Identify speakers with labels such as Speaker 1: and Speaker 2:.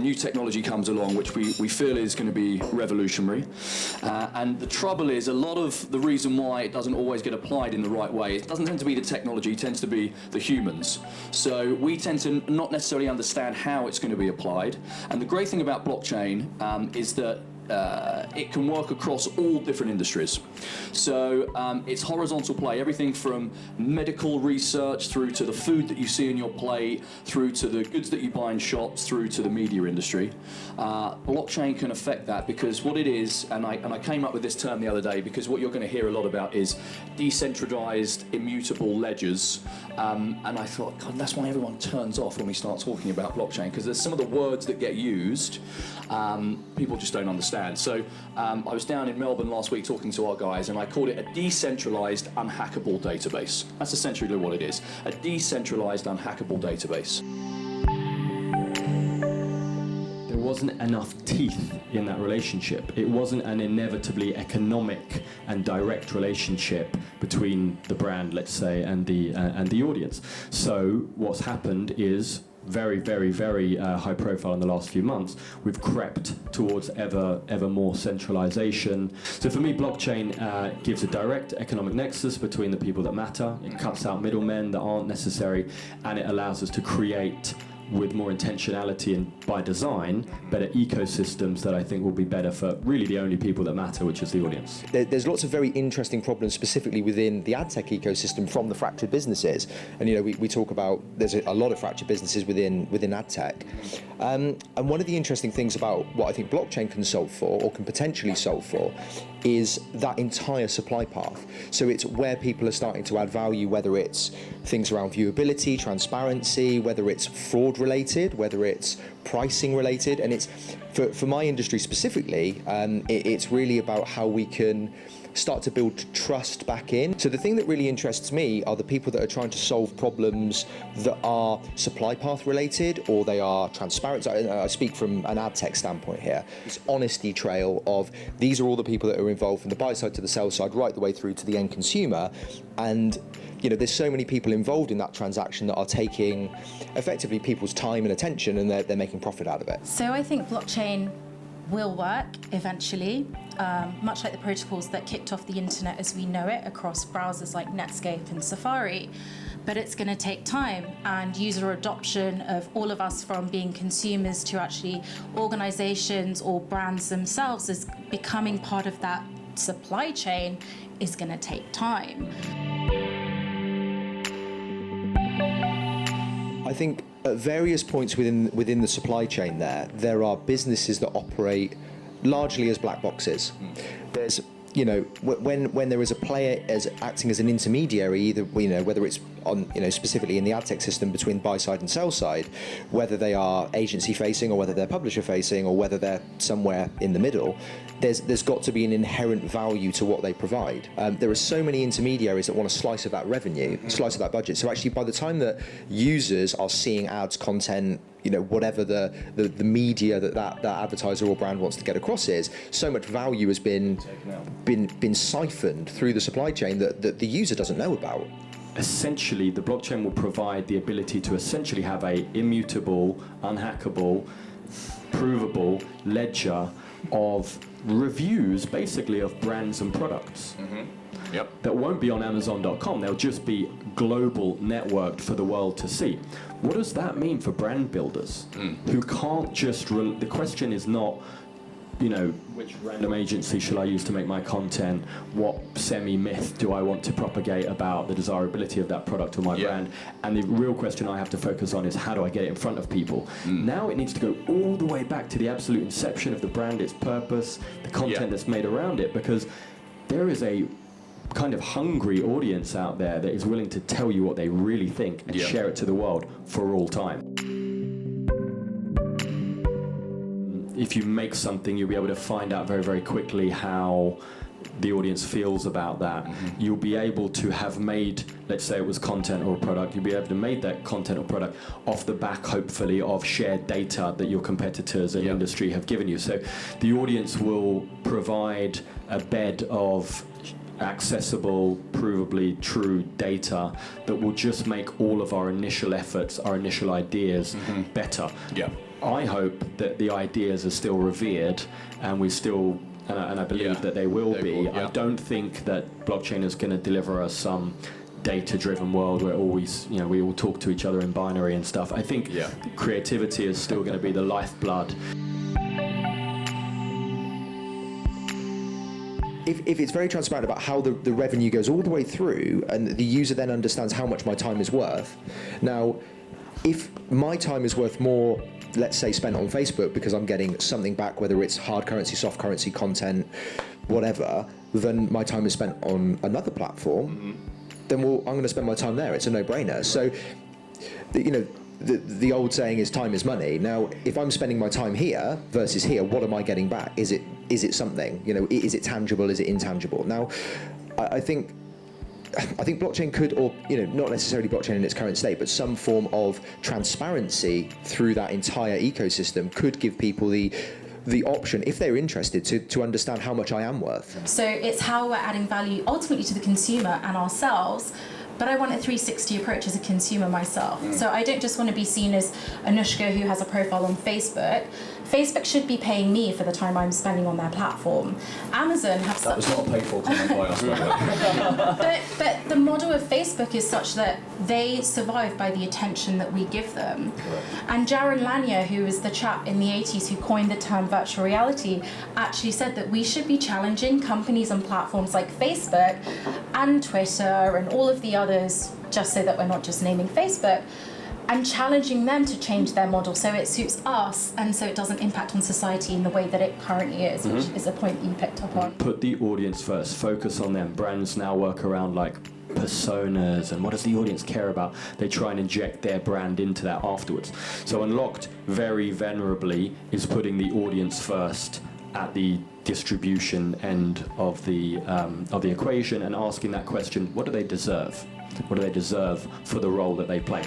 Speaker 1: new technology comes along, which we feel is going to be revolutionary. And the trouble is, a lot of the reason why it doesn't always get applied in the right way, it doesn't tend to be the technology, it tends to be the humans. So we tend to not necessarily understand how it's going to be applied. And the great thing about blockchain is that it can work across all different industries. So it's horizontal play, everything from medical research through to the food that you see on your plate, through to the goods that you buy in shops, through to the media industry. Blockchain can affect that because what it is, and I came up with this term the other day because what you're going to hear a lot about is decentralized, immutable ledgers. And I thought, God, that's why everyone turns off when we start talking about blockchain, because there's some of the words that get used, people just don't understand. So I was down in Melbourne last week talking to our guys, and I called it a decentralized, unhackable database. That's essentially what it is, a decentralized, unhackable database.
Speaker 2: There wasn't enough teeth in that relationship. It wasn't an inevitably economic and direct relationship between the brand, let's say, and the audience. So what's happened is very, very, very high profile in the last few months. We've crept towards ever more centralization. So for me, blockchain gives a direct economic nexus between the people that matter. It cuts out middlemen that aren't necessary, and it allows us to create, with more intentionality and by design, better ecosystems that I think will be better for really the only people that matter, which is the audience.
Speaker 3: There's lots of very interesting problems specifically within the ad tech ecosystem from the fractured businesses. And we talk about there's a lot of fractured businesses within ad tech. And one of the interesting things about what I think blockchain can solve for, or can potentially solve for, is that entire supply path. So it's where people are starting to add value, whether it's things around viewability, transparency, whether it's fraud related, whether it's pricing related. And it's for my industry specifically, it's really about how we can start to build trust back in. So the thing that really interests me are the people that are trying to solve problems that are supply path related, or they are transparent. I speak from an ad tech standpoint here. This honesty trail of these are all the people that are involved from the buy side to the sell side, right the way through to the end consumer. And there's so many people involved in that transaction that are taking effectively people's time and attention, and they're making profit out of it.
Speaker 4: So I think blockchain will work eventually, much like the protocols that kicked off the internet as we know it across browsers like Netscape and Safari. But it's going to take time, and user adoption of all of us, from being consumers to actually organizations or brands themselves, as becoming part of that supply chain, is going to take time.
Speaker 3: I think at various points within the supply chain there are businesses that operate largely as black boxes. There's when there is a player as acting as an intermediary, either whether it's on specifically in the ad tech system between buy side and sell side, whether they are agency facing or whether they're publisher facing or whether they're somewhere in the middle, there's got to be an inherent value to what they provide. There are so many intermediaries that want a slice of that revenue, slice of that budget. So actually, by the time that users are seeing ads, content, whatever the media that advertiser or brand wants to get across is, so much value has been siphoned through the supply chain that the user doesn't know about.
Speaker 2: Essentially, the blockchain will provide the ability to essentially have a immutable, unhackable, provable ledger of reviews, basically, of brands and products.
Speaker 1: Mm-hmm. Yep.
Speaker 2: That won't be on Amazon.com. They'll just be global, networked for the world to see. What does that mean for brand builders who can't just... the question is not, which random agency shall I use to make my content? What semi-myth do I want to propagate about the desirability of that product or my brand? And the real question I have to focus on is, how do I get it in front of people? Now it needs to go all the way back to the absolute inception of the brand, its purpose, the content that's made around it, because there is a kind of hungry audience out there that is willing to tell you what they really think and share it to the world for all time. If you make something, you'll be able to find out very, very quickly how the audience feels about that. You'll be able to have made, let's say it was content or a product, you'll be able to make that content or product off the back, hopefully, of shared data that your competitors and industry have given you. So the audience will provide a bed of accessible, provably true data that will just make all of our initial efforts, our initial ideas better. I hope that the ideas are still revered, and we still, and I believe that they will be. I don't think that blockchain is going to deliver us some data-driven world where always, we all talk to each other in binary and stuff. I think creativity is still going to be the lifeblood.
Speaker 3: If it's very transparent about how the revenue goes all the way through, and the user then understands how much my time is worth. Now, if my time is worth more, let's say, spent on Facebook because I'm getting something back, whether it's hard currency, soft currency, content, whatever, than my time is spent on another platform, then I'm going to spend my time there. It's a no-brainer. So, the old saying is time is money. Now, if I'm spending my time here versus here, what am I getting back? Is it something? Is it tangible? Is it intangible? Now, I think blockchain could, or not necessarily blockchain in its current state, but some form of transparency through that entire ecosystem could give people the option, if they're interested, to understand how much I am worth.
Speaker 4: So it's how we're adding value ultimately to the consumer and ourselves. But I want a 360 approach as a consumer myself. So I don't just want to be seen as Anushka who has a profile on Facebook. Facebook should be paying me for the time I'm spending on their platform. Amazon have
Speaker 1: That was not a paid for comment by us, by the way.
Speaker 4: But the model of Facebook is such that they survive by the attention that we give them.
Speaker 1: Correct.
Speaker 4: And Jaron Lanier, who was the chap in the 80s who coined the term virtual reality, actually said that we should be challenging companies and platforms like Facebook and Twitter and all of the others, just so that we're not just naming Facebook, and challenging them to change their model so it suits us and so it doesn't impact on society in the way that it currently is, which is a point that you picked up on.
Speaker 2: Put the audience first, focus on them. Brands now work around like personas and what does the audience care about? They try and inject their brand into that afterwards. So Unlocked very venerably is putting the audience first at the distribution end of the equation and asking that question, what do they deserve? What do they deserve for the role that they play?